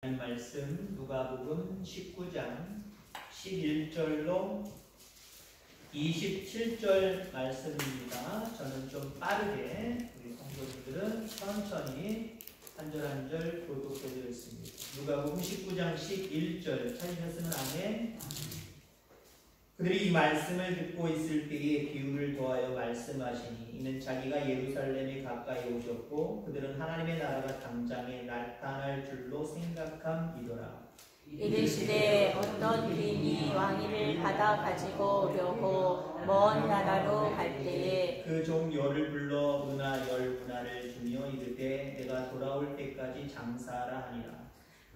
말씀 누가복음 19장 11절로 27절 말씀입니다. 저는 좀 빠르게, 우리 성도님들은 천천히 한 절 한 절 교독해 드렸습니다. 누가복음 19장 11절 찾으셨으면 아멘. 그들이 이 말씀을 듣고 있을 때에 비유를 더하여 말씀하시니 이는 자기가 예루살렘에 가까이 오셨고 그들은 하나님의 나라가 당장에 나타날 줄로 생각함이더라. 이르시되 어떤 귀인이 왕위를 받아 가지고 오려고 먼 나라로 갈 때에 그 종 열을 불러 문화 열 문화를 주며 이르되 내가 돌아올 때까지 장사하라 하니라.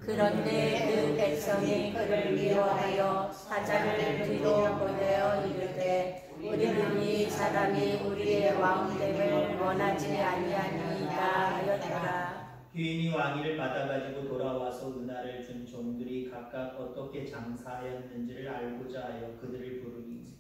그런데 그 백성이 그를 미워하여 사자를 뒤로 보내어 이르되 우리는 이 사람이 우리의 왕됨을 원하지 아니하니이다 하였더라. 귀인이 왕위를 받아가지고 돌아와서 은하를 준 종들이 각각 어떻게 장사하였는지를 알고자 하여 그들을 부르니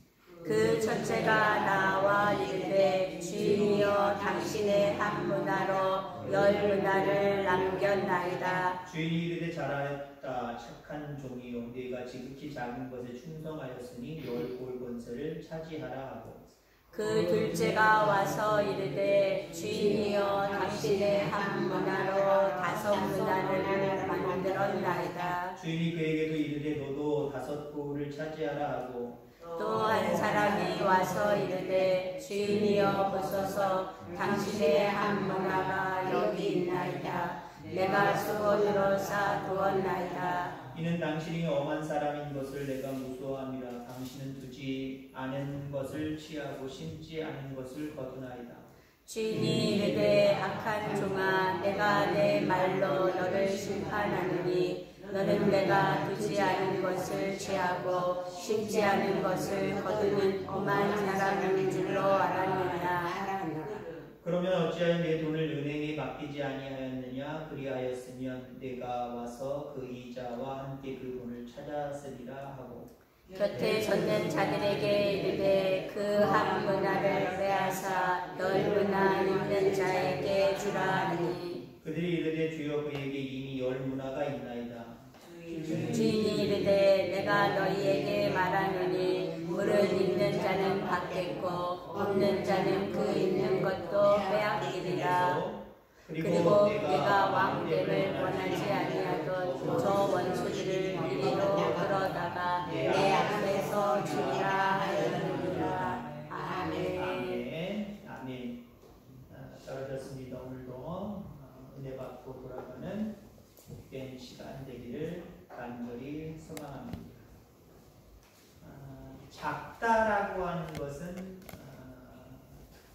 그 첫째가 나와 이르되 주인이여 당신의 한 문화로 열 문화를 남겼나이다. 주인이 이르되 잘하였다 착한 종이요 네가 지극히 작은 것에 충성하였으니 열 골권세를 차지하라 하고 그 둘째가 와서 이르되 주인이여 당신의 한 문화로 5 문화를 만들었나이다. 주인이 그에게도 이르되 너도 5 고을을 차지하라 하고 또 한 사람이 와서 이르되 주인이여 보소서 당신의 한 문화가 여기 있나이다. 내가 수건으로 쌓아두었나이다. 이는 당신이 엄한 사람인 것을 내가 무서워함이라. 당신은 두지 않은 것을 취하고 심지 않은 것을 거두나이다. 주인이 이르되 악한 종아 내가 내 말로 너를 심판하노니 너는 내가 두지 않은 것을 취하고 심지 않은 것을 거두는 오만 사람인 줄로 알았느냐. 그러면 어찌하여 내 돈을 은행에 맡기지 아니하였느냐. 그리하였으면 내가 와서 그 이자와 함께 그 돈을 찾았으리라 하고 곁에 섰는 자들에게 이르되 그 한 문화를 빼앗아 열 문화 있는 자에게 주라 하니 그들이 이르되 주여 그에게 이미 열 문화가 있나이다. 주인이 이르되 내가 너희에게 말하노니 물을 있는 자는 받겠고 없는 자는 그 있는 것도 빼앗기리라. 그리고 내가 왕됨을 원하지 아니하던 저 원수들을 이리로 끌어다가 내 앞에서 주리라 하였느니라. 아멘. 아멘. 아멘. 잘하셨습니다. 오늘도 은혜 받고 돌아가는 복된 시간 되기를 간절히 소망합니다. 작다라고 하는 것은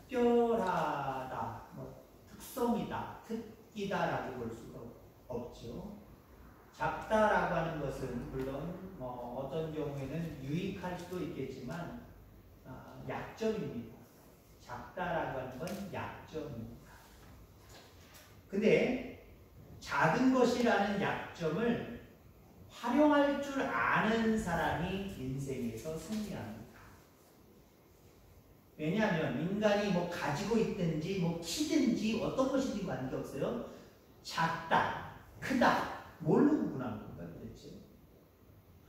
특별하다, 특성이다, 특기다라고 볼 수가 없죠. 작다라고 하는 것은 물론 어떤 경우에는 유익할 수도 있겠지만 약점입니다. 작다라고 하는 건 약점입니다. 근데 작은 것이라는 약점을 활용할 줄 아는 사람이 인생에서 승리합니다. 왜냐하면 인간이 가지고 있든지 키든지 어떤 것이든지 관계없어요. 작다, 크다, 뭘로 구분하는 건가 도대체?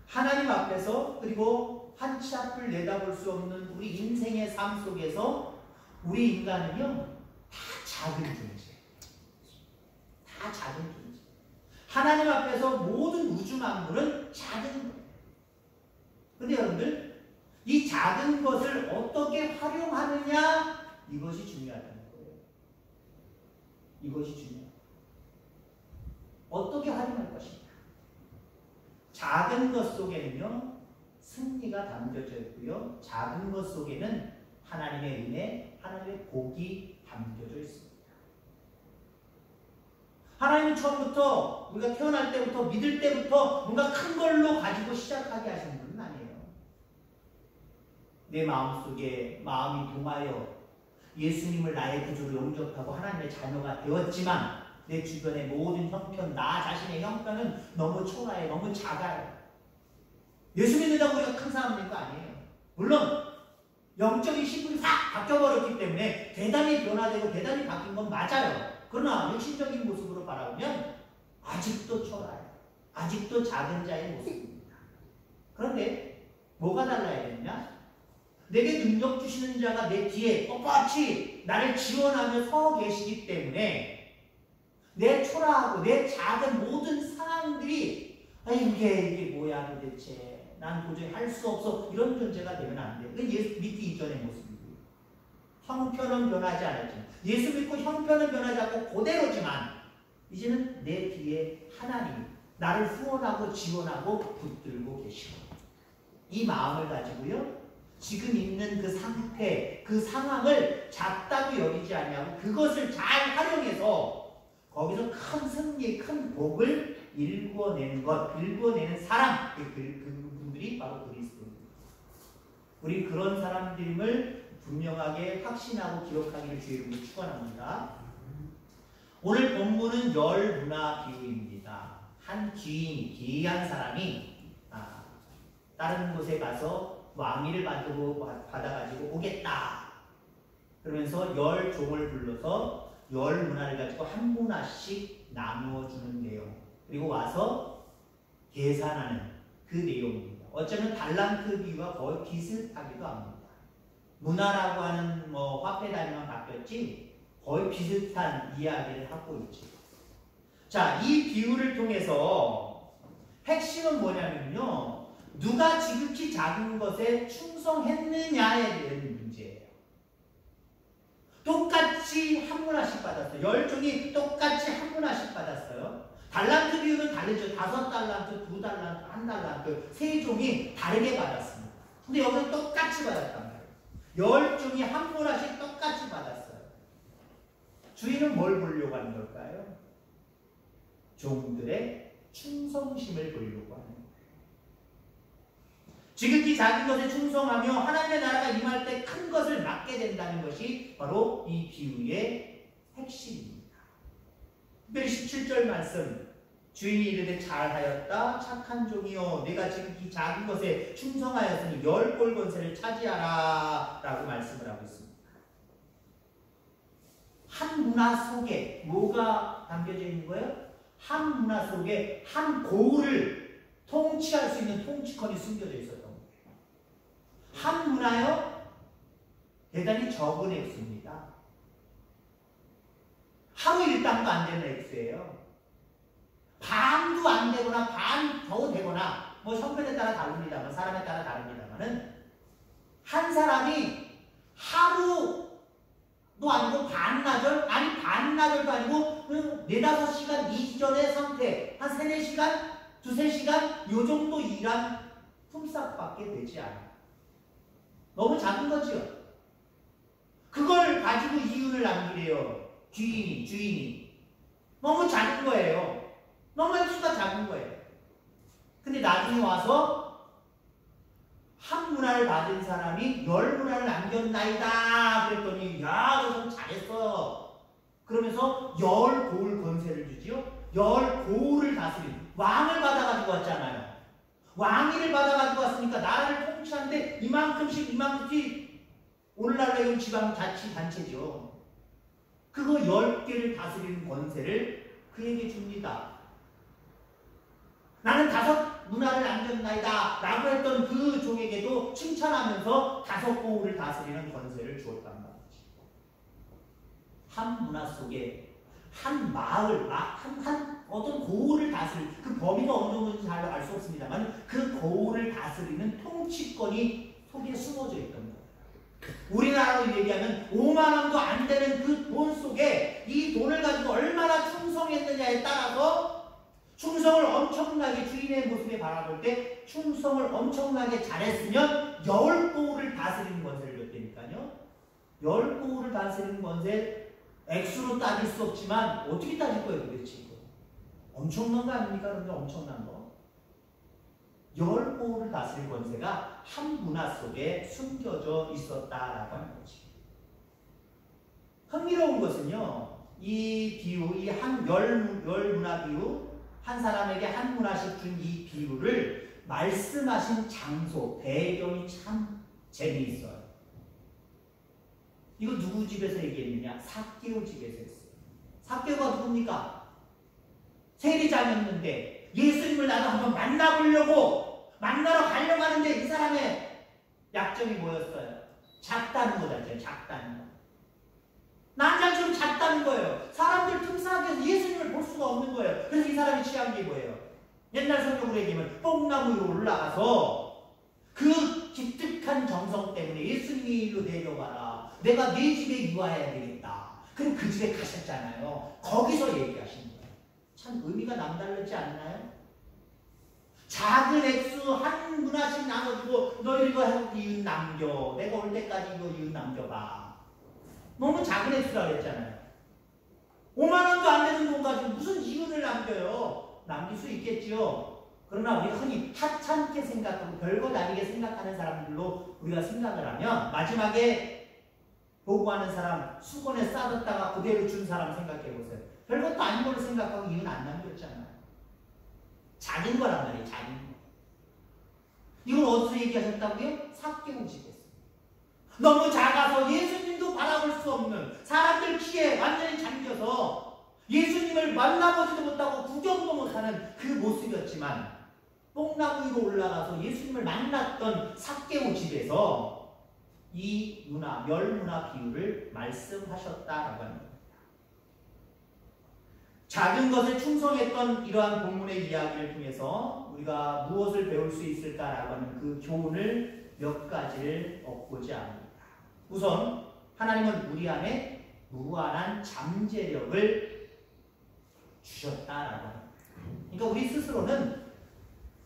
하나님 앞에서 그리고 한 치 앞을 내다볼 수 없는 우리 인생의 삶 속에서 우리 인간은요 다 작은 존재. 다 작은 존재. 하나님 앞에서 모든 우주 만물은 작은 거예요. 근데 여러분들 이 작은 것을 어떻게 활용하느냐 이것이 중요하다는 거예요. 이것이 중요해요. 어떻게 활용할 것인가. 작은 것 속에는요 승리가 담겨져 있고요. 작은 것 속에는 하나님의 은혜, 하나님의 복이 담겨져 있습니다. 하나님은 처음부터 우리가 태어날 때부터 믿을 때부터 뭔가 큰 걸로 가지고 시작하게 하신 분은 아니에요. 내 마음속에 마음이 동하여 예수님을 나의 구주로 용접하고 하나님의 자녀가 되었지만 내 주변의 모든 형편, 나 자신의 형편은 너무 초라해, 너무 작아요. 예수 믿는다고 우리가 큰 사람 된 거 아니에요. 물론 영적인 신분이 확 바뀌어버렸기 때문에 대단히 변화되고 대단히 바뀐 건 맞아요. 그러나 육신적인 모습으로 바라보면 아직도 초라해요. 아직도 작은 자의 모습입니다. 그런데 뭐가 달라야 되느냐? 내게 능력 주시는 자가 내 뒤에 뻣뻣이 나를 지원하며 서 계시기 때문에 내 초라하고 내 작은 모든 상황들이 이게 뭐야 도대체 난 도저히 할 수 없어 이런 존재가 되면 안 돼요. 그건 예수 믿기 이전의 모습이고요. 형편은 변하지 않았지만 예수 믿고 형편은 변하지 않고 그대로지만 이제는 내 뒤에 하나님 나를 후원하고 지원하고 붙들고 계시고 이 마음을 가지고요. 지금 있는 그 상태, 그 상황을 작다고 여기지 아니하고 그것을 잘 활용해서 거기서 큰 승리, 큰 복을 일궈내는 것, 일궈내는 사람, 그분들이 바로 그리스도입니다. 우리 그런 사람들임을 분명하게 확신하고 기록하기를 주의 이름으로 축원합니다. 오늘 본문은 열문화 비유입니다. 한 귀인이, 귀한 사람이 다른 곳에 가서 왕위를 받아가지고 오겠다. 그러면서 열 종을 불러서 열 문화를 가지고 한 문화씩 나누어 주는 내용. 그리고 와서 계산하는 그 내용입니다. 어쩌면 달란트 비유와 거의 비슷하기도 합니다. 문화라고 하는 화폐 단위만 바뀌었지 거의 비슷한 이야기를 하고 있죠. 자, 이 비유를 통해서 핵심은 뭐냐면요. 누가 지극히 작은 것에 충성했느냐에 대한 문제예요. 똑같이 한 문화씩 받았어요. 열 종이 똑같이 한 문화씩 받았어요. 달란트 비율은 다르죠. 5달란트, 2달란트, 1달란트, 세 종이 다르게 받았습니다. 근데 여기서 똑같이 받았단 말이에요. 열 종이 한 문화씩 똑같이 받았어요. 주인은 뭘 보려고 하는 걸까요? 종들의 충성심을 보려고 하는 거예요. 지극히 작은 것에 충성하며 하나님의 나라가 임할 때 큰 것을 맡게 된다는 것이 바로 이 비유의 핵심입니다. 특별히 17절 말씀 주인이 이르되 잘하였다 착한 종이요 내가 지극히 작은 것에 충성하였으니 10골 권세를 차지하라 라고 말씀을 하고 있습니다. 한 문화 속에 뭐가 담겨져 있는 거예요? 한 문화 속에 한 고을을 통치할 수 있는 통치권이 숨겨져 있었던 거예요. 한 문화요? 대단히 적은 액수입니다. 하루 일당도 안 되는 액수예요. 반도 안 되거나 반 더 되거나 형편에 따라 다릅니다만 사람에 따라 다릅니다만은 한 사람이 하루도 아니고 반나절 아니 반나절도 아니고 4-5시간 이전의 상태 한 3-4시간 2-3시간 요 정도 일한 품삯밖에 되지 않아요. 너무 작은 거죠. 그걸 가지고 이윤을 남기래요. 주인이. 너무 작은 거예요. 너무 액수가 작은 거예요. 근데 나중에 와서 한 문화를 받은 사람이 10문화를 남겼나이다. 그랬더니 야, 너 좀 잘했어. 그러면서 10고을 권세를 주지요. 10고을을 다스린 왕을 받아가지고 왔잖아요. 왕위를 받아가지고 왔으니까 나라를 통치하는데 이만큼씩 오늘날로 이건 지방자치단체죠. 그거 10개를 다스리는 권세를 그에게 줍니다. 나는 5문화를 남겼나이다 라고 했던 그 종에게도 칭찬하면서 5고을을 다스리는 권세를 주었단 말이지. 한 문화 속에 한 마을, 한 어떤 고을을 다스리는 그 범위가 어느 정도인지 잘 알 수 없습니다만 그 고을을 다스리는 통치권이 속에 숨어져 있던 거예요. 우리나라로 얘기하면 5만 원도 안 되는 그 돈 속에 이 돈을 가지고 얼마나 충성했느냐에 따라서 충성을 엄청나게 주인의 모습에 바라볼 때 충성을 엄청나게 잘했으면 10고을을 다스리는 권세를 줬다니까요. 10고을을 다스리는 권세 액수로 따질 수 없지만 어떻게 따질 거예요 도대체 이거? 엄청난 거 아닙니까? 그런데 엄청난 거. 10고을을 다스릴 권세가 한 문화 속에 숨겨져 있었다라고 하는 거지. 흥미로운 것은요. 이 비유, 이 한 열 문화 비유, 한 사람에게 한 문화씩 준 이 비유를 말씀하신 장소, 배경이 참 재미있어요. 이거 누구 집에서 얘기했느냐? 삭개오 집에서 했어요. 삭개오가 누굽니까? 세리장이었는데 예수님을 나도 한번 만나러 가려고 하는데 이 사람의 약점이 뭐였어요? 작다는 거잖아요. 작다는 거. 난장처럼 작다는 거예요. 사람들 틈사하게 해서 예수님을 볼 수가 없는 거예요. 그래서 이 사람이 취한 게 뭐예요? 옛날 성경으로 얘기하면 뽕나무 위로 올라가서 그 기특한 정성 때문에 예수님이 일로 내려와라. 내가 네 집에 유하해야 되겠다. 그럼 그 집에 가셨잖아요. 거기서 얘기하신 거예요. 참 의미가 남다르지 않나요? 작은 액수 한 문화씩 나눠주고 너 이거 이웃 남겨. 내가 올 때까지 이거 이웃 남겨봐. 너무 작은 액수라고 했잖아요. 5만 원도 안 되는 돈 가지고 무슨 이윤을 남겨요? 남길 수 있겠지요. 그러나 우리 흔히 하찮게 생각하고 별것 아니게 생각하는 사람들로 우리가 생각을 하면 마지막에 보고하는 사람 수건에 싸뒀다가 그대로 준 사람 생각해보세요. 별것도 아닌 걸로 생각하고 이윤 안 남겼잖아요. 작은 거란 말이에요. 작은 거. 이걸 어디서 얘기하셨다고요? 삭개오 집에서. 너무 작아서 예수님도 바라볼 수 없는 사람들 키에 완전히 잠겨서 예수님을 만나보지도 못하고 구경도 못하는 그 모습이었지만 뽕나무 위로 올라가서 예수님을 만났던 삭개오 집에서 이 문화, 멸문화 비유를 말씀하셨다라고 합니다. 작은 것에 충성했던 이러한 본문의 이야기를 통해서 우리가 무엇을 배울 수 있을까라고 하는 그 교훈을 몇 가지를 얻고자 합니다. 우선 하나님은 우리 안에 무한한 잠재력을 주셨다라고 합니다. 그러니까 우리 스스로는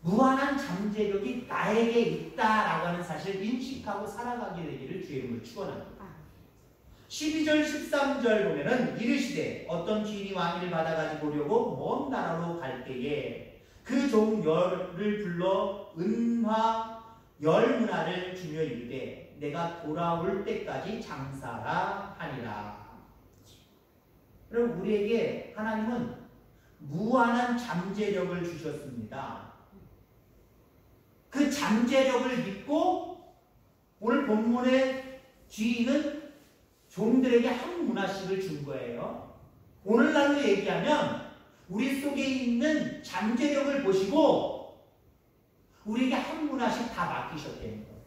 무한한 잠재력이 나에게 있다라고 하는 사실을 인식하고 살아가게 되기를 주의 이름으로 축원합니다. 12절 13절 보면은 이르시되 어떤 주인이 왕위를 받아가지고 오려고 먼 나라로 갈 때에 그 종 열을 불러 은화 열 문화를 주며 이르되 내가 돌아올 때까지 장사라 하니라. 여러분 우리에게 하나님은 무한한 잠재력을 주셨습니다. 그 잠재력을 믿고 오늘 본문의 주인은 종들에게 한 문화씩을 준 거예요. 오늘날로 얘기하면 우리 속에 있는 잠재력을 보시고 우리에게 한 문화씩 다 맡기셨다는 거예요.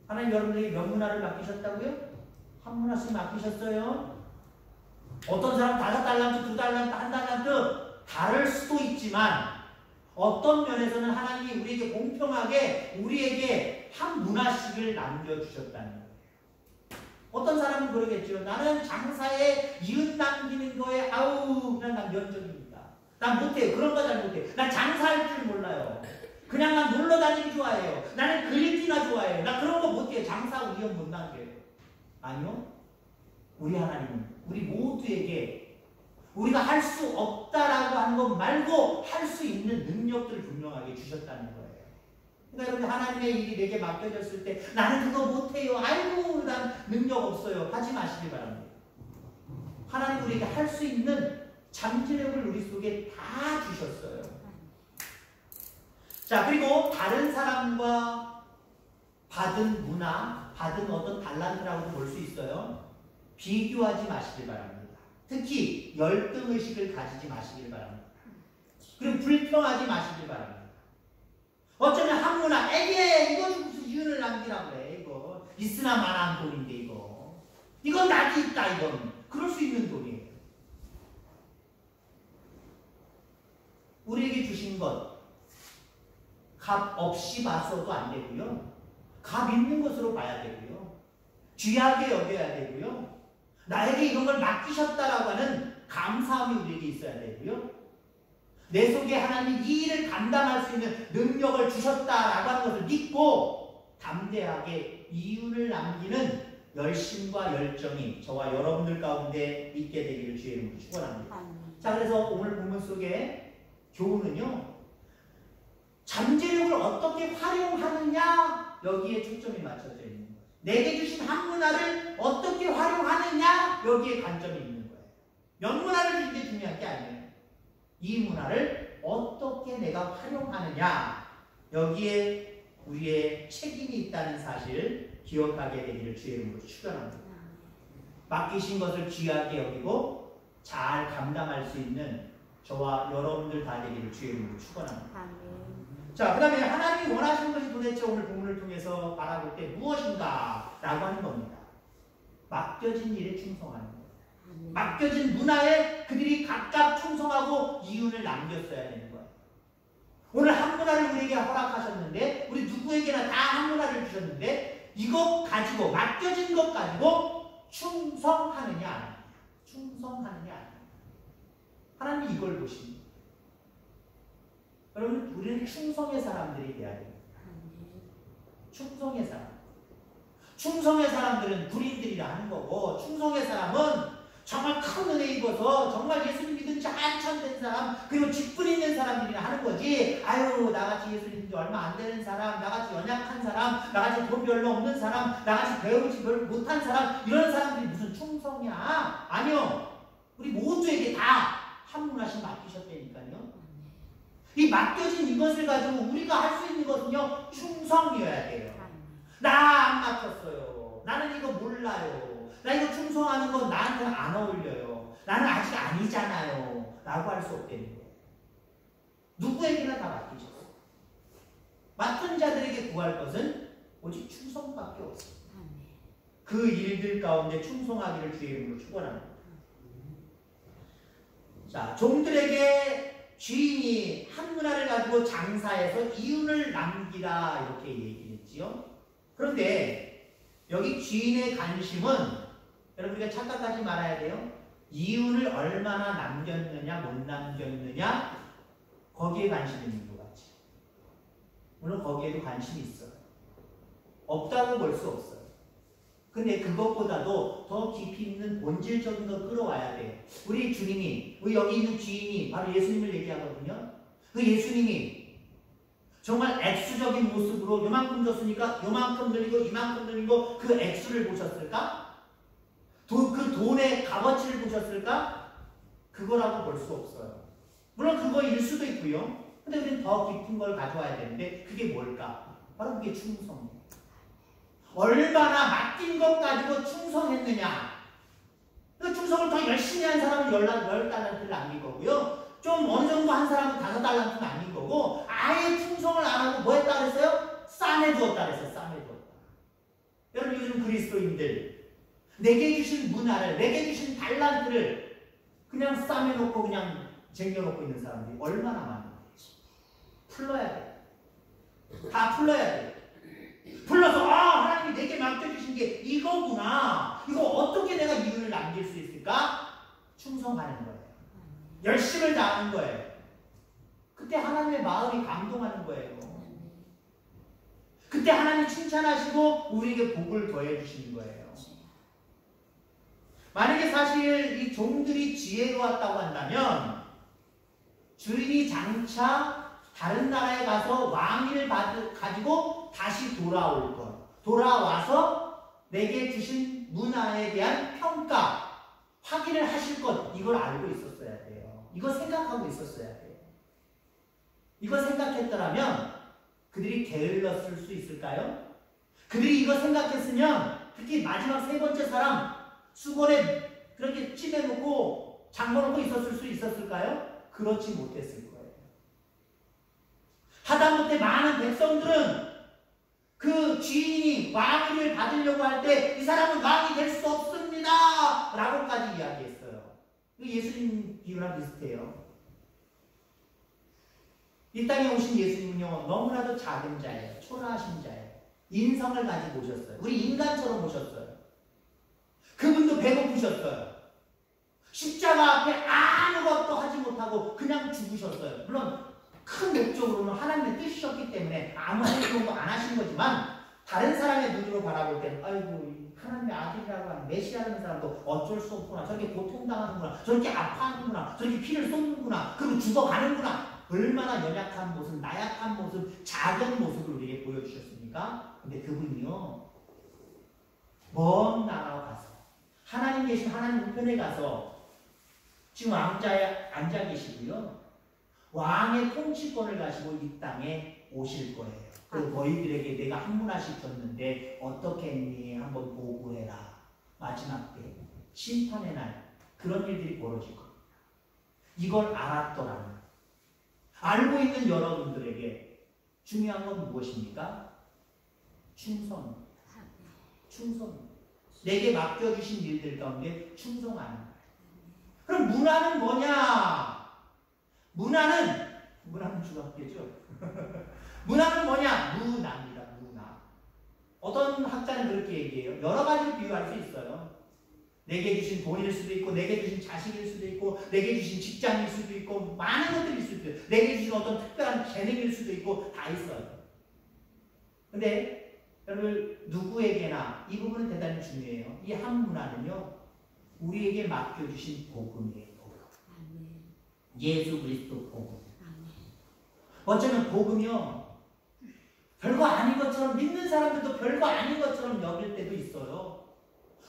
하나님 여러분에게 몇 문화를 맡기셨다고요? 한 문화씩 맡기셨어요. 어떤 사람 5달란트, 2달란트, 1달란트 다를 수도 있지만 어떤 면에서는 하나님이 우리에게 공평하게 우리에게 한 문화씩을 남겨주셨다는 거예요. 어떤 사람은 그러겠죠. 나는 장사에 이웃 남기는 거에 아우 그냥 난 면적입니다. 난 못해요. 그런 거 잘 못해요. 난 장사할 줄 몰라요. 그냥 난 놀러 다니기 좋아해요. 나는 그림이나 좋아해요. 나 그런 거 못해요. 장사하고 이혼 못 남겨요. 아니요. 우리 하나님은 우리 모두에게 우리가 할 수 없다라고 하는 것 말고 할 수 있는 능력들을 분명하게 주셨다는 거예요. 그러니까 여러분 하나님의 일이 내게 맡겨졌을 때 나는 그거 못해요. 아이고 난 능력 없어요. 하지 마시기 바랍니다. 하나님 우리에게 할 수 있는 잠재력을 우리 속에 다 주셨어요. 자 그리고 다른 사람과 받은 문화, 받은 어떤 달란트라고도 볼 수 있어요. 비교하지 마시길 바랍니다. 특히 열등의식을 가지지 마시길 바랍니다. 그리고 불평하지 마시길 바랍니다. 어쩌면 한 문화, 에게 이거 무슨 이윤을 남기라고 그래. 이거 있으나 마나한 돈인데 이건 낙이 있다. 이건 그럴 수 있는 돈이에요. 우리에게 주신 것 값 없이 봐서도 안 되고요. 값 있는 것으로 봐야 되고요. 귀하게 여겨야 되고요. 나에게 이런 걸 맡기셨다라고 하는 감사함이 우리에게 있어야 되고요. 내 속에 하나님 이 일을 감당할 수 있는 능력을 주셨다라고 하는 것을 믿고 담대하게 이윤을 남기는 열심과 열정이 저와 여러분들 가운데 있게 되기를 주의 이름으로 축원합니다. 자 그래서 오늘 본문 속에 교훈은요. 잠재력을 어떻게 활용하느냐 여기에 초점이 맞춰져 있는 거예요. 내게 주신 한 문화를 어떻게 활용하느냐 여기에 관점이 있는 거예요. 몇 문화를 주신 게 중요한 게 아니에요. 이 문화를 어떻게 내가 활용하느냐 여기에 우리의 책임이 있다는 사실을 기억하게 되기를 주의 이름으로 축원합니다. 맡기신 것을 귀하게 여기고 잘 감당할 수 있는 저와 여러분들 다 되기를 주의 이름으로 축원합니다. 아멘. 자, 그 다음에 하나님이 원하시는 것이 도대체 오늘 본문을 통해서 바라볼 때 무엇인가? 라고 하는 겁니다. 맡겨진 일에 충성하는 거예요. 맡겨진 문화에 그들이 각각 충성하고 이윤을 남겼어야 되는 거예요. 오늘 한 문화를 우리에게 허락하셨는데, 우리 누구에게나 다 한 문화를 주셨는데, 이거 가지고, 맡겨진 것 가지고 충성하느냐, 안 하느냐. 충성하느냐, 안 하느냐. 하나님이 이걸 보십니다. 여러분, 우리는 충성의 사람들이 돼야 됩니다. 충성의 사람. 충성의 사람들은 군인들이라 하는 거고, 충성의 사람은 정말 큰 은혜 입어서 정말 예수님 믿은 지 한참 된 사람, 그리고 직분 있는 사람들이라 하는 거지. 아유, 나같이 예수 믿은 지 얼마 안 되는 사람, 나같이 연약한 사람, 나같이 돈 별로 없는 사람, 나같이 배우지 별로 못한 사람, 이런 사람들이 무슨 충성이야? 아니요. 우리 모두에게 다 한 문화씩 맡기셨다니까요. 이 맡겨진 이것을 가지고 우리가 할 수 있는 것은요, 충성이어야 돼요. 나 안 맡겼어요. 나는 이거 몰라요. 나 이거 충성하는 건 나한테는 안 어울려요. 나는 아직 아니잖아요. 라고 할 수 없다는 거예요. 누구에게나 다 맡기셨어요. 맡은 자들에게 구할 것은 오직 충성밖에 없어요. 그 일들 가운데 충성하기를 주의 이름으로 축원합니다. 자, 종들에게 주인이 한 문화를 가지고 장사해서 이윤을 남기라 이렇게 얘기했지요. 그런데 여기 주인의 관심은 여러분 우리가 착각하지 말아야 돼요. 이윤을 얼마나 남겼느냐 못 남겼느냐 거기에 관심이 있는 것 같죠. 물론 거기에도 관심이 있어요. 없다고 볼 수 없어요. 근데 그것보다도 더 깊이 있는 본질적인 걸 끌어와야 돼요. 우리 주님이, 우리 여기 있는 주인이 바로 예수님을 얘기하거든요. 그 예수님이 정말 액수적인 모습으로 요만큼 줬으니까 요만큼 늘리고 이만큼 늘리고 그 액수를 보셨을까? 그 돈의 값어치를 보셨을까? 그거라고 볼 수 없어요. 물론 그거일 수도 있고요. 근데 우리는 더 깊은 걸 가져와야 되는데 그게 뭘까? 바로 그게 충성이에요. 얼마나 맡긴 것 가지고 충성했느냐. 그 충성을 더 열심히 한 사람은 10달란트를 남길 거고요. 좀 어느 정도 한 사람은 5달란트 남긴 거고, 아예 충성을 안 하고 뭐 했다 그랬어요? 싸매주었다 그랬어요. 싸매주었다. 여러분 요즘 그리스도인들 내게 주신 문화를, 내게 주신 달란트를 그냥 싸매놓고 그냥 쟁여놓고 있는 사람들이 얼마나 많은지. 풀러야 돼. 다 풀러야 돼. 불러서 하나님이 내게 맡겨주신 게 이거구나. 이거 어떻게 내가 이윤을 남길 수 있을까? 충성하는 거예요. 열심을 다하는 거예요. 그때 하나님의 마음이 감동하는 거예요. 그때 하나님 칭찬하시고 우리에게 복을 더해 주시는 거예요. 만약에 사실 이 종들이 지혜로웠다고 한다면 주인이 장차 다른 나라에 가서 왕위를 가지고 다시 돌아올 것. 돌아와서 내게 주신 문화에 대한 평가, 확인을 하실 것. 이걸 알고 있었어야 돼요. 이거 생각하고 있었어야 돼요. 이거 생각했더라면 그들이 게을렀을 수 있을까요? 그들이 이거 생각했으면 특히 마지막 세 번째 사람 수건에 그렇게 찜해놓고 잠궈놓고 있었을 수 있었을까요? 그렇지 못했을 거예요. 하다못해 많은 백성들은 그 주인이 왕위를 받으려고 할 때 이 사람은 왕이 될 수 없습니다 라고까지 이야기했어요. 예수님 비유랑 비슷해요. 이 땅에 오신 예수님은요 너무나도 작은 자예요. 초라하신 자예요. 인성을 가지고 오셨어요. 우리 인간처럼 오셨어요. 그분도 배고프셨어요. 십자가 앞에 아무것도 하지 못하고 그냥 죽으셨어요. 물론 큰 목적으로는 하나님의 뜻이셨기 때문에 아무 행동도 안 하신 거지만 다른 사람의 눈으로 바라볼 때는 아이고 하나님의 아들이라고 하는 메시아라는 사람도 어쩔 수 없구나. 저렇게 고통당하는구나. 저렇게 아파하는구나. 저렇게 피를 쏟는구나. 그리고 죽어가는구나. 얼마나 연약한 모습, 나약한 모습, 작은 모습을 우리에게 보여주셨습니까? 근데 그분이요 먼 나라로 가서 하나님 계신 하나님 우편에 가서 지금 왕자에 앉아 계시고요. 왕의 통치권을 가지고 이 땅에 오실 거예요. 그리고 너희들에게 내가 한 문화씩 줬는데 어떻게 했니? 한번 보고해라. 마지막 때 심판의 날 그런 일들이 벌어질 겁니다. 이걸 알았더라면 알고 있는 여러분들에게 중요한 건 무엇입니까? 충성. 내게 맡겨주신 일들 가운데 충성하는 거예요. 그럼 문화는 뭐냐? 문화는 중학교죠. 문화는 뭐냐? 문화입니다. 문화. 어떤 학자는 그렇게 얘기해요. 여러 가지로 비유할 수 있어요. 내게 주신 돈일 수도 있고, 내게 주신 자식일 수도 있고, 내게 주신 직장일 수도 있고, 많은 것들일 수도 있고, 내게 주신 어떤 특별한 재능일 수도 있고, 다 있어요. 근데 여러분 누구에게나 이 부분은 대단히 중요해요. 이 한 문화는요, 우리에게 맡겨주신 복음이에요. 복음. 예수 그리스도 복음. 어쩌면 복음이요, 별거 아닌 것처럼, 믿는 사람들도 별거 아닌 것처럼 여길 때도 있어요.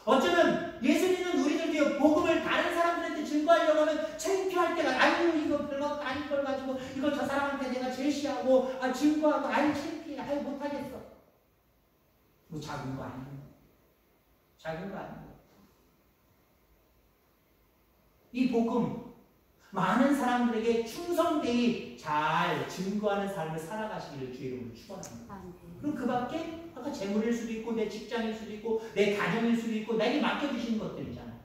어쩌면 예수 믿는 우리들도 복음을 다른 사람들한테 증거하려고 하면 창피할 때가, 아유 이거 별거 아닌 걸 가지고 이거 저 사람한테 내가 제시하고 증거하고, 아유 창피해, 아유 못하겠어. 뭐 작은 거 아니에요. 작은 거 아니에요. 이 복음 많은 사람들에게 충성되이 잘 증거하는 삶을 살아가시기를 주의 이름으로 축원합니다. 그럼 그 밖에 아까 재물일 수도 있고, 내 직장일 수도 있고, 내 가정일 수도 있고, 나에게 맡겨주신 것들이잖아요.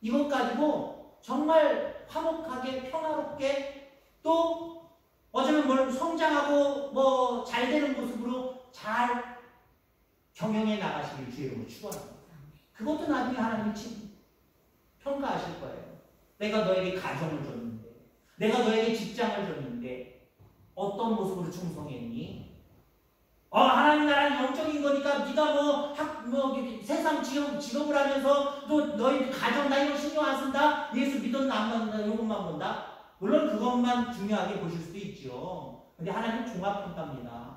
이것 가지고 정말 화목하게 평화롭게, 또 어쩌면 뭘 성장하고 뭐 잘 되는 모습으로 잘 경영해 나가시길 주의 이름으로 축원합니다. 그것도 나중에 하나님이 평가하실 거예요. 내가 너에게 가정을 줬는데, 내가 너에게 직장을 줬는데 어떤 모습으로 충성했니? 하나님 나라는 영적인 거니까 네가 세상 직업을 하면서 또 너희 가정 나 이거 신경 안 쓴다? 예수 믿었나 안 믿었나 이것만 본다? 물론 그것만 중요하게 보실 수도 있죠. 근데 하나님은 종합평가입니다.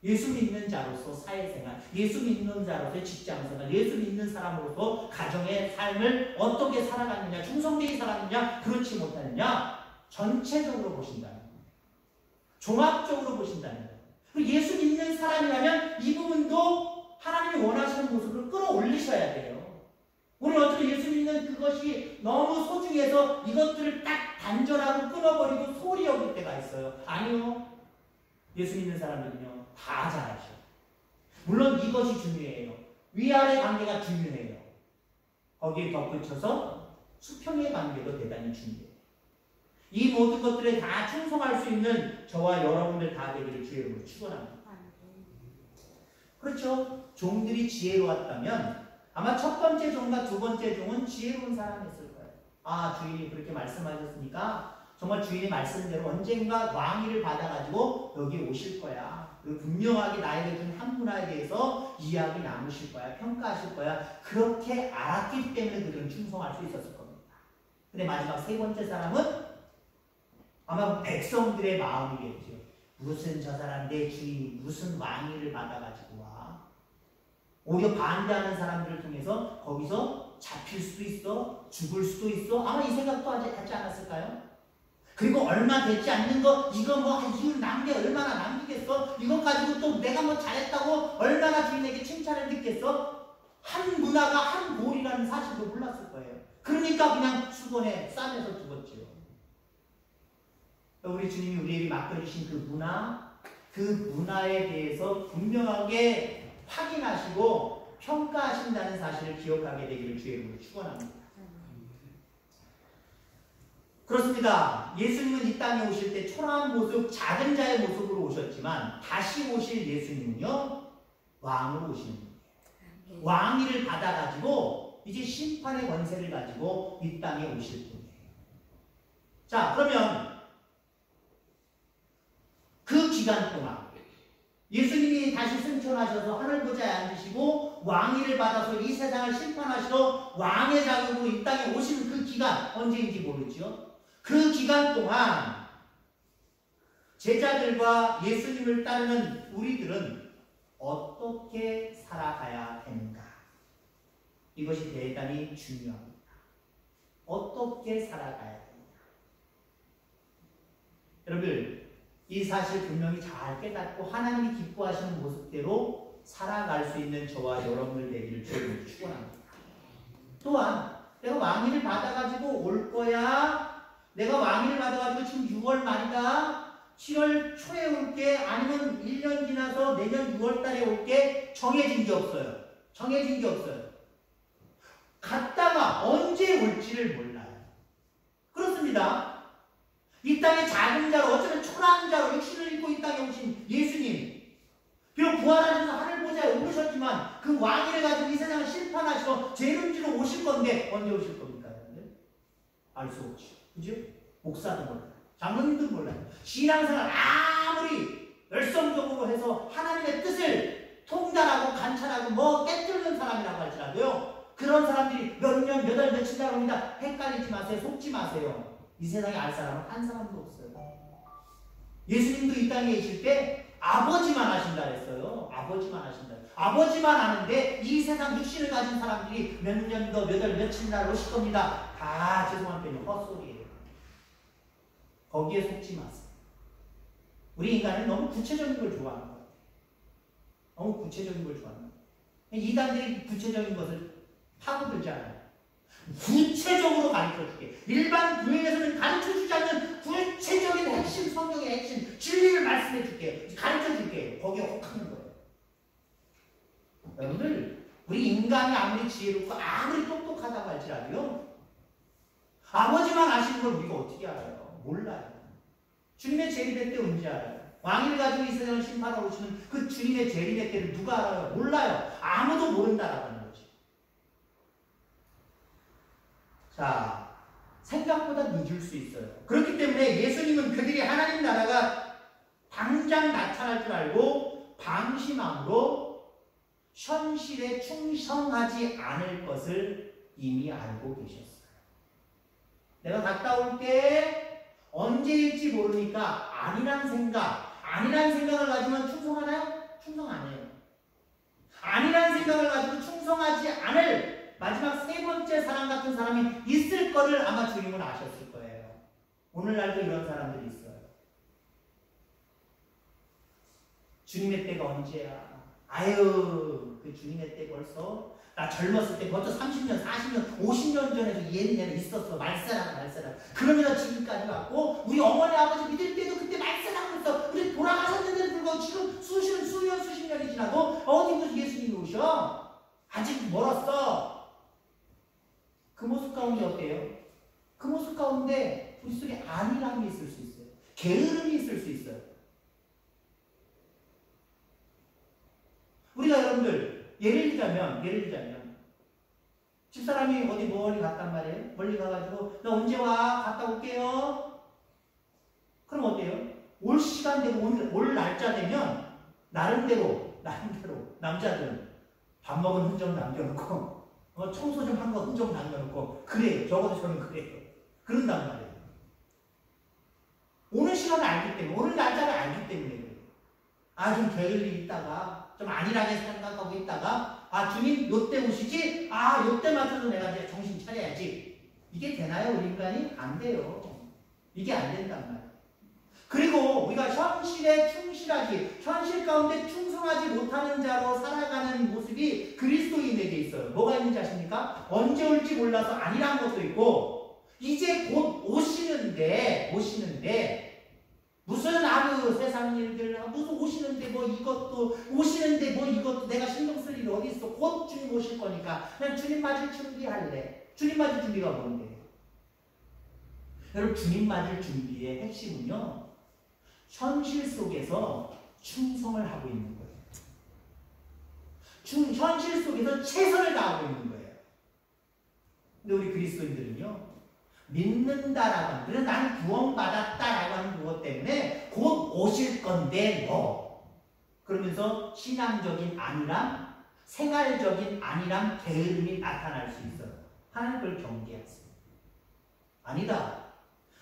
예수 믿는 자로서 사회생활, 예수 믿는 자로서 직장생활, 예수 믿는 사람으로서 가정의 삶을 어떻게 살아갔느냐, 충성되게 살았느냐, 그렇지 못하느냐, 전체적으로 보신다는 거예요. 종합적으로 보신다는 거예요. 그리고 예수 믿는 사람이라면 이 부분도 하나님이 원하시는 모습을 끌어올리셔야 돼요. 오늘 어쩌면 예수 믿는 그것이 너무 소중해서 이것들을 딱 단절하고 끊어버리고 소홀히 여길 때가 있어요. 아니요. 예수 믿는 사람들은요, 다 잘하셔. 물론 이것이 중요해요. 위아래 관계가 중요해요. 거기에 덧붙여서 수평의 관계도 대단히 중요해요. 이 모든 것들에 다 충성할 수 있는 저와 여러분들 다 되기를 주의 이름으로 축원합니다. 그렇죠. 종들이 지혜로웠다면 아마 첫 번째 종과 두 번째 종은 지혜로운 사람이었을 거예요. 주인이 그렇게 말씀하셨으니까 정말 주인의 말씀대로 언젠가 왕위를 받아가지고 여기 오실 거야. 그리고 분명하게 나에게 준 한 문화에 대해서 이야기 나누실 거야. 평가하실 거야. 그렇게 알았기 때문에 그들은 충성할 수 있었을 겁니다. 근데 마지막 세 번째 사람은 아마 백성들의 마음이겠죠. 무슨 저 사람 내 주인이 무슨 왕위를 받아가지고 와. 오히려 반대하는 사람들을 통해서 거기서 잡힐 수도 있어. 죽을 수도 있어. 아마 이 생각도 하지 않았을까요? 그리고 얼마 되지 않는 거, 이거 이걸 남게 얼마나 남기겠어? 이것 가지고 또 내가 잘했다고 얼마나 주인에게 칭찬을 듣겠어? 한 문화가 한 골이라는 사실도 몰랐을 거예요. 그러니까 그냥 수건에 싸매서 죽었죠. 우리 주님이 우리에게 맡겨주신 그 문화에 대해서 분명하게 확인하시고 평가하신다는 사실을 기억하게 되기를 주의 이름으로 축원합니다. 그렇습니다. 예수님은 이 땅에 오실 때 초라한 모습, 작은 자의 모습으로 오셨지만 다시 오실 예수님은요, 왕으로 오시는 분이에요. 왕위를 받아가지고 이제 심판의 권세를 가지고 이 땅에 오실 분이에요. 자, 그러면 그 기간 동안 예수님이 다시 승천하셔서 하늘보좌에 앉으시고 왕위를 받아서 이 세상을 심판하시러 왕의 자격으로 이 땅에 오시는 그 기간, 언제인지 모르죠. 그 기간 동안 제자들과 예수님을 따르는 우리들은 어떻게 살아가야 되는가? 이것이 대단히 중요합니다. 어떻게 살아가야 되는가? 여러분, 이 사실 분명히 잘 깨닫고 하나님이 기뻐하시는 모습대로 살아갈 수 있는 저와 여러분들 되기를 주님으로 축원합니다. 또한 내가 왕위를 받아가지고 올 거야, 내가 왕위를 받아가지고 지금 6월 말이다. 7월 초에 올게 아니면 1년 지나서 내년 6월 달에 올게 정해진 게 없어요. 정해진 게 없어요. 갔다가 언제 올지를 몰라요. 그렇습니다. 이 땅의 작은 자로 어쩌면 초라한 자로 육신을 입고 이 땅에 오신 예수님 비록 부활하셔서 하늘 보좌에 오르셨지만 그 왕위를 가지고 이 세상을 심판하시고 죄를 지러 오실 건데 언제 오실 겁니까? 알 수 없죠. 그죠? 목사는 몰라요. 장로님도 몰라요. 신앙생활 아무리 열성적으로 해서 하나님의 뜻을 통달하고 관찰하고 뭐 깨뜨리는 사람이라고 할지라도요. 그런 사람들이 몇 년, 몇 월, 며칠 날 옵니다. 헷갈리지 마세요. 속지 마세요. 이 세상에 알 사람은 한 사람도 없어요. 예수님도 이 땅에 계실 때 아버지만 하신다 그랬어요. 아버지만 하신다. 아버지만 하는데 이 세상 육신을 가진 사람들이 몇 년도, 몇 월, 며칠 날 오실 겁니다. 다 죄송한 표현 헛소리예요. 거기에 속지 마세요. 우리 인간은 너무 구체적인 걸 좋아하는 것 같아요. 너무 구체적인 걸 좋아하는 것 같아요. 이단들이 구체적인 것을 파고들지 않아요. 구체적으로 가르쳐줄게. 일반 교회에서는 가르쳐주지 않는 구체적인 핵심, 성경의 핵심, 진리를 말씀해줄게. 가르쳐줄게. 거기에 혹하는 거예요. 여러분들, 우리 인간이 아무리 지혜롭고 아무리 똑똑하다고 할지라도요. 아버지만 아시는 걸 우리가 어떻게 알아요? 몰라요. 주님의 재림의 때 언제 알아요? 왕위를 가지고 이 세상을 심판하러 오시는 그 주님의 재림의 때를 누가 알아요? 몰라요. 아무도 모른다라고 하는 거지. 자, 생각보다 늦을 수 있어요. 그렇기 때문에 예수님은 그들이 하나님 나라가 당장 나타날 줄 알고 방심함으로 현실에 충성하지 않을 것을 이미 알고 계셨어요. 내가 갔다 올게 언제일지 모르니까 아니란 생각을 가지면 충성하나요? 충성 안 해요. 아니란 생각을 가지고 충성하지 않을 마지막 세 번째 사람 같은 사람이 있을 거를 아마 주님은 아셨을 거예요. 오늘날도 이런 사람들이 있어요. 주님의 때가 언제야? 아유, 그 주님의 때 벌써 나 젊었을 때 벌써 30년, 40년, 50년 전에도 옛날에 있었어. 말세라고. 그러면서 지금까지 왔고 우리 어머니 아버지 믿을 때도 그때 말세라고 했어. 우리 돌아가셨는데도 불구하고 지금 수십 년이 지나고 어디서 예수님이 오셔? 아직 멀었어. 그 모습 가운데 어때요? 그 모습 가운데 우리 속에 안일함이 있을 수 있어요. 게으름이 있을 수 있어요. 우리가 여러분들 예를 들자면 집사람이 어디 멀리 갔단 말이에요. 멀리 가가지고 나 언제 와? 갔다 올게요. 그럼 어때요? 올 시간 되고 올 날짜 되면 나름대로 남자들은 밥 먹은 흔적 남겨놓고 청소 좀 한 거 흔적 남겨놓고 그래요. 적어도 저는 그래요. 그런단 말이에요. 오는 시간을 알기 때문에 오는 날짜를 알기 때문에 그래요. 좀 게을리 있다가 좀 안일하게 생각하고 있다가 주님 요때 오시지? 요때 맞춰서 내가 이제 정신 차려야지. 이게 되나요? 우리 인간이? 안 돼요. 이게 안 된단 말이에요. 그리고 우리가 현실에 충실하지 현실 가운데 충성하지 못하는 자로 살아가는 모습이 그리스도인에게 있어요. 뭐가 있는지 아십니까? 언제 올지 몰라서 아니란 것도 있고 이제 곧 오시는데 무슨 세상 일들 무슨 오시는데 뭐 이것도 내가 신경 쓸 일이 어디 있어. 곧 주님 오실 거니까 그냥 주님 맞을 준비할래. 주님 맞을 준비가 뭔데? 여러분 주님 맞을 준비의 핵심은요. 현실 속에서 충성을 하고 있는 거예요. 현실 속에서 최선을 다하고 있는 거예요. 근데 우리 그리스도인들은요. 믿는다라고 하는, 그래서 난 구원받았다라고 하는 그것 때문에 곧 오실 건데 그러면서 신앙적인 안일함, 생활적인 안일함, 게으름이 나타날 수 있어요. 하나님 그걸 경계하세요. 아니다.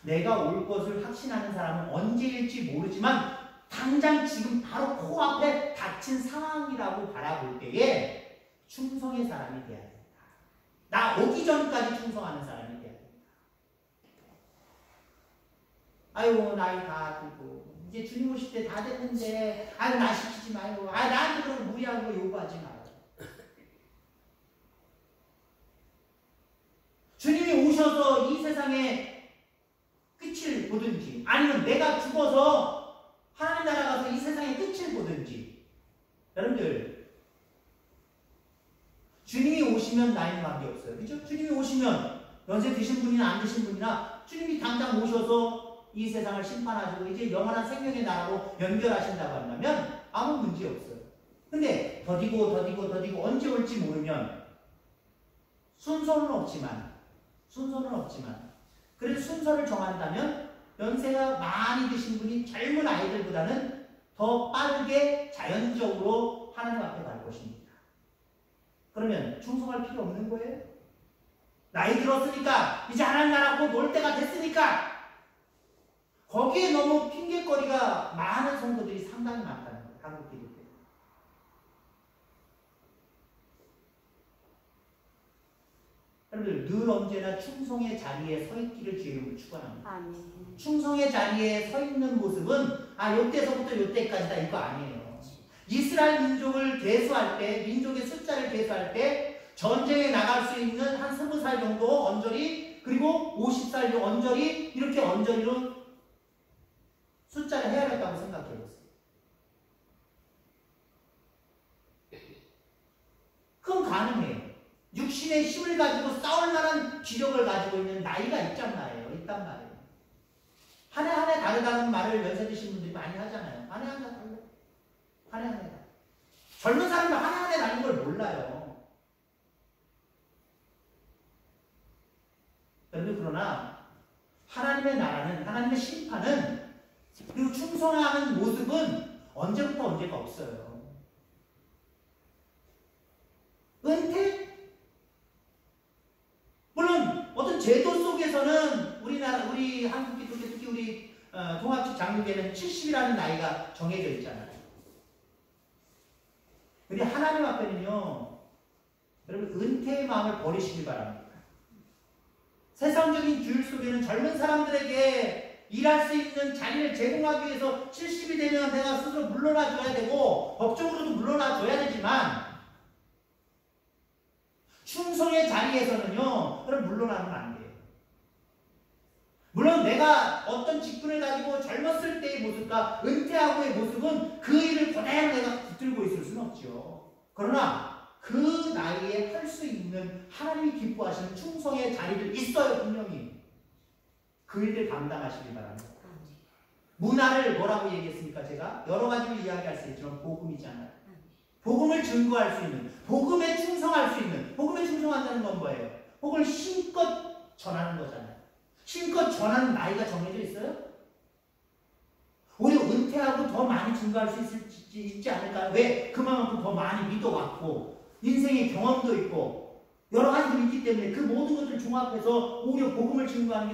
내가 올 것을 확신하는 사람은 언제일지 모르지만 당장 지금 바로 코앞에 닥친 상황이라고 바라볼 때에 충성의 사람이 돼야 된다. 나 오기 전까지 충성하는 사람이 돼야 된다. 아이고 나이 다 들고 이제 주님 오실 때 다 됐는데 나 시키지 마요. 나한테 그런 무리한 거 요구하지 마요. 주님이 오셔서 이 세상에 죽어서 하나님 나라 가서 이 세상의 끝을 보든지. 여러분들 주님이 오시면 나이는 관계없어요. 그죠? 주님이 오시면 연세 드신 분이나 안 드신 분이나 주님이 당장 오셔서 이 세상을 심판하시고 이제 영원한 생명의 나라로 연결하신다고 한다면 아무 문제 없어요. 근데 더디고 언제 올지 모르면 순서는 없지만 그래도 순서를 정한다면 연세가 많이 드신 분이 젊은 아이들보다는 더 빠르게 자연적으로 하나님 앞에 갈 것입니다. 그러면 충성할 필요 없는 거예요? 나이 들었으니까 이제 하나님 나라고 놀 때가 됐으니까 거기에 너무 핑계거리가 많은 성도들이 상당히 많다는 거예요. 한국 기독교. 여러분들 늘 언제나 충성의 자리에 서 있기를 주님으로 축원합니다. 아멘. 충성의 자리에 서 있는 모습은 요때서부터 요때까지다 이거 아니에요. 이스라엘 민족을 계수할 때, 민족의 숫자를 계수할 때 전쟁에 나갈 수 있는 한 20살 정도 언저리, 그리고 50살 정도 언저리, 이렇게 언저리로 숫자를 해야겠다고 생각해보세요. 그건 가능해요. 육신의 힘을 가지고 싸울 만한 기력을 가지고 있는 나이가 있단 말이에요. 한 해 한 해 다르다는 말을 연세 드신 분들이 많이 하잖아요. 한 해 한 해 달라. 한 해 한 해 달라. 젊은 사람들 한 해 한 해 다른 걸 몰라요. 그러나 하나님의 나라는, 하나님의 심판은, 그리고 충성하는 모습은 언제부터 언제가 없어요. 은퇴? 물론 어떤 제도 속에서는 우리 한국 기독교, 특히 우리 동학집 장로교회는 70이라는 나이가 정해져 있잖아요. 근데 하나님 앞에는요, 여러분 은퇴의 마음을 버리시길 바랍니다. 세상적인 규율 속에는 젊은 사람들에게 일할 수 있는 자리를 제공하기 위해서 70이 되면 내가 스스로 물러나 줘야 되고 법적으로도 물러나 줘야 되지만 충성의 자리에서는요, 그럼 물러나면 안 돼요. 물론 내가 어떤 직분을 가지고 젊었을 때의 모습과 은퇴하고의 모습은 그 일을 그대로 내가 붙들고 있을 수는 없죠. 그러나 그 나이에 할 수 있는 하나님이 기뻐하시는 충성의 자리들 있어요, 분명히. 그 일을 감당하시길 바랍니다. 문화를 뭐라고 얘기했습니까? 제가 여러 가지로 이야기할 수 있지만 복음이잖아요. 복음을 증거할 수 있는, 복음에 충성할 수 있는, 복음에 충성한다는 건 뭐예요? 복음을 힘껏 전하는 거잖아요. 힘껏 전하는 나이가 정해져 있어요? 오히려 은퇴하고 더 많이 증거할 수 있지 않을까요? 왜? 그만큼 더 많이 믿어왔고 인생의 경험도 있고 여러 가지들이 있기 때문에 그 모든 것들을 종합해서 오히려 복음을 증거하는 게